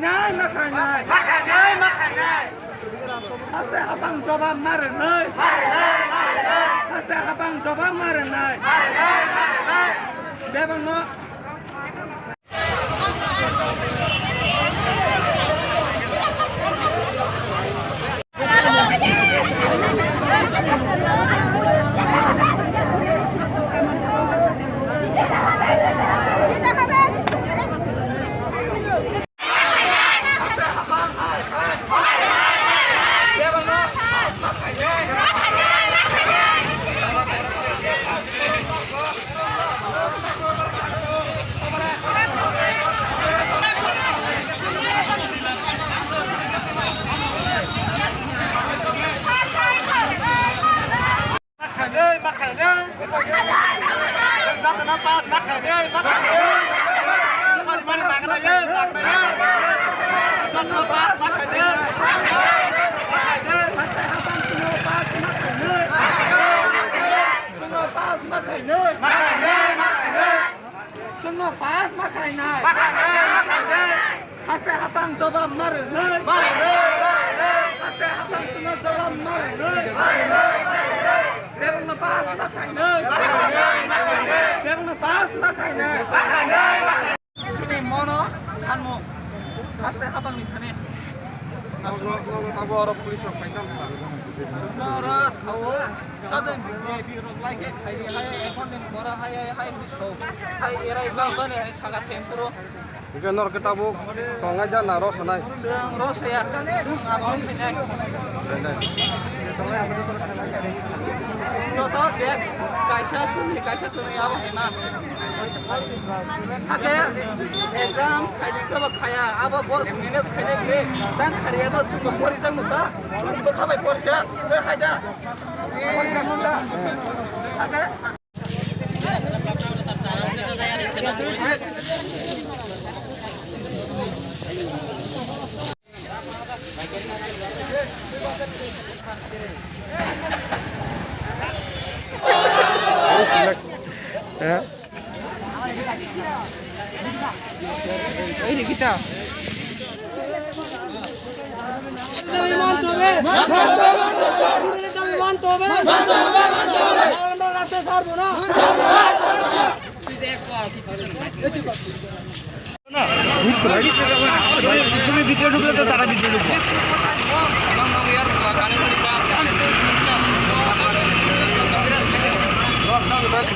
নাই আছে হাবাং জবাব মারে নাই আছে হাবাং জবাব মারে নাই বেবং ন Semua pas makai naik. Haste habang jawab mar naik. Haste habang semua jawab mar naik. Devang lepas makai naik. Devang lepas makai naik. Sini mono sanmo. Haste habang ni thane. Abu Arab police of Paitam. Semua ras awak. Sadan bi rok like hai hai economy bora hai disco. Hai era ibang bane hai sagat tempuro. Ikan nor ketabu tonga ja na ros nai. Seung ros ya. Seung abang pinai. Contoh dia kaisa tu ni apa hena. Hake exam kaji ke bakaya apa bor minus kaji be dan karya ba semua porisang muka. Semua kami porisya. Haja. Porisang muka. Hake ini kita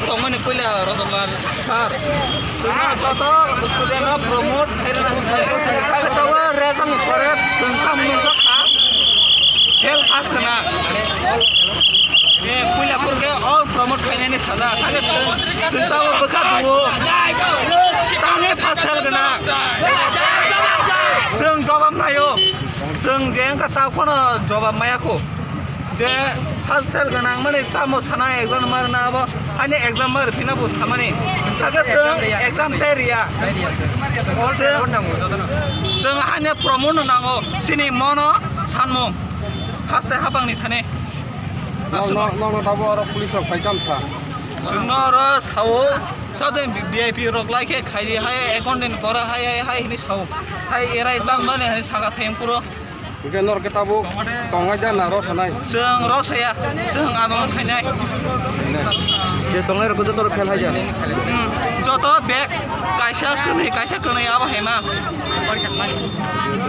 Tongmani pula Rasulullah Sar. Semua contoh student promote khairan saya tahu rezang korep sengkam nunjuk hel pas kena. Pula purke all promote khairani sada. Kage sentawa bekat dulu. Tange pas hel kena. Seng jawab nayo. Seng jeng kata kono jawab mayaku. Je hostel ganang mane tamo sana exam marna abo ane exam mar pina bus samane kaga seng exam teria seng ane promono nango sini mono sanmo hostel habang ni thane no tabu Arab police of Paitam sa. Sungno ro sawo saden VIP rok like khai hai accountant kora hai ni sawo hai erai bang mane hai saga them puro Ikan nor ketabu tonga ja na ros nai. Seung ros ya seung abang khainai Je tonga ro jotor fel hai ja. Joto bag kaisa kunai aba hema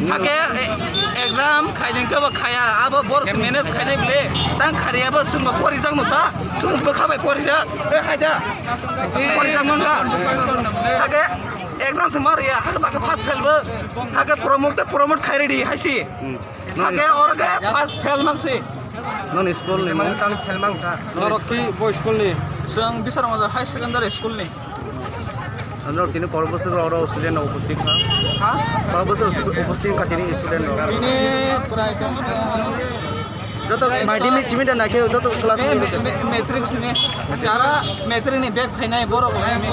hake exam khaiding ke ba khaya aba bors manage khainai ble tang khariya ba sung porijang muta sung bakhabai porijak haja porijak manga hake exam semar ya hake baka pass fail ba hake promote khai ready haisi hake or ke pass fail mangsi Non school ni mang tang fel mang ta. Nor ki boy school ni. Seung Bisaramajar high secondary school ni. Andro tini korboser oro student upasthit ha. Ha? Korboser upasthit ka tini student oro. Ini private Joto madhyamik simit na ke joto class ni matrix ni jara matrix ni bag phainai borok lami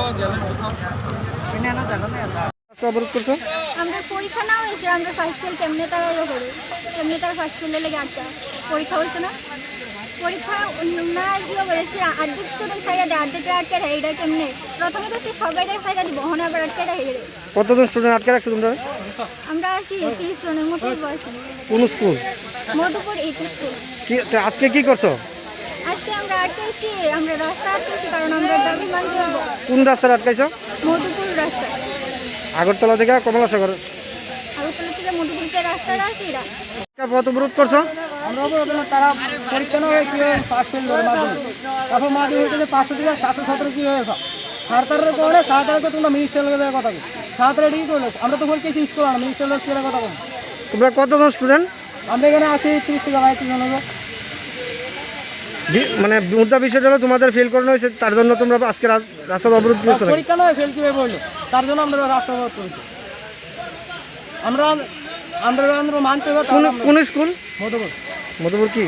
ini ana jaga me ana সবরত করছো আমরা পরীক্ষা না হয়েছে আমরা first fail কেমনে তারা করি কেমনে তারা ফার্স্ট ফেলে লেগে আটটা পরীক্ষা হয়েছে না পরীক্ষা না দিয়ে বলেছে অর্ধেক স্টুডেন্ট সাইডা দেয় অর্ধেক আটকে রাখে এটা কেমনে প্রথমে তো সবাইটাই সাইডা দিব হন আবার আটকে রাখে কতজন স্টুডেন্ট আটকে রাখছো তোমরা? আমরা আছি 30 জনের মতো বয়স কোন স্কুল? Madhupur H school. কি আজকে কি করছো? আজকে আমরা আটকেছি আমরা রাস্তা আটকেছি কারণ আমরা দাবি মানতে হবে। কোন রাস্তায় আটকাইছো? মধুপুর রাস্তা আগরতলা থেকে কমলাসাগর আগরতলা থেকে মধুপুর যে রাস্তাটা আছে এটা পথ অবরোধ করছো? আমরা তারা পরীক্ষা না হয়ে কীভাবে পাস ফেল করে মাধ্যমিক তারপর মাধ্যমিক হয়েছে 500 থেকে 717 কীভাবে সাঁতারের করে সাঁতারকে তোমরা মিনিস্টারের কথা বলো সাঁতারে ঠিক করলো আমরা তো বলতেছি স্কুল আর মিনিস্টারের কী কথা বলো। তোমরা কতজন স্টুডেন্ট? আমরা এখানে আছি 30 থেকে 35 জন হবো। মানে মুদ্রা বিষয়টা হলো তোমাদের ফেল করানো হয়েছে তার জন্য তোমরা আজকে রাস্তা অবরোধ দিয়েছো? পরীক্ষা নয় ফেল কীভাবে বললো তার জন্য আমরা রাস্তা অবরোধ করেছি। আমরা মানতে হবে। কোন স্কুল? মধুপুর। মধুপুর কি?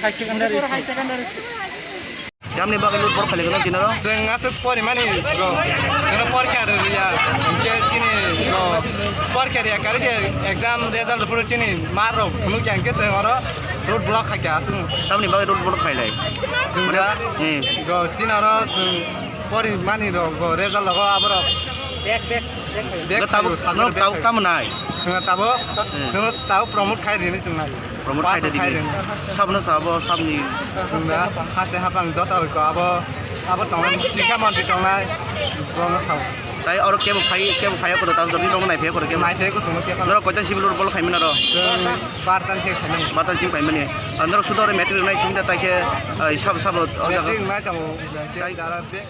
High secondary. Jamni bagai lut bor khali kana dinaro. Seng ngasut pori mani go. Seno porkha ya ke chini go. Porkha ya kari se exam result puro chini maro kunu kyang ke seng oro road block kha kya asu. Tamni bagai lut bor khai lai. Sengra go chinaro pori mani ro go result go abro. Back Tahu tahu kamu nai. Sengra tahu promote khai dini sengna. Promote khai dini. Sabna sabo sabni. Sengra hase hapang jota ko abo tong chika mantri tong nai go na sao. Tai oro kebo khai ko ta jodi rong nai phe ko ke Mai the ko sungno ke naro koitan sibil lut bor khai mina ro. Bartan the khai. Batan sim khai mani. Andro sudore metri nai simda ta ke sab Meeting na jamo. Jara be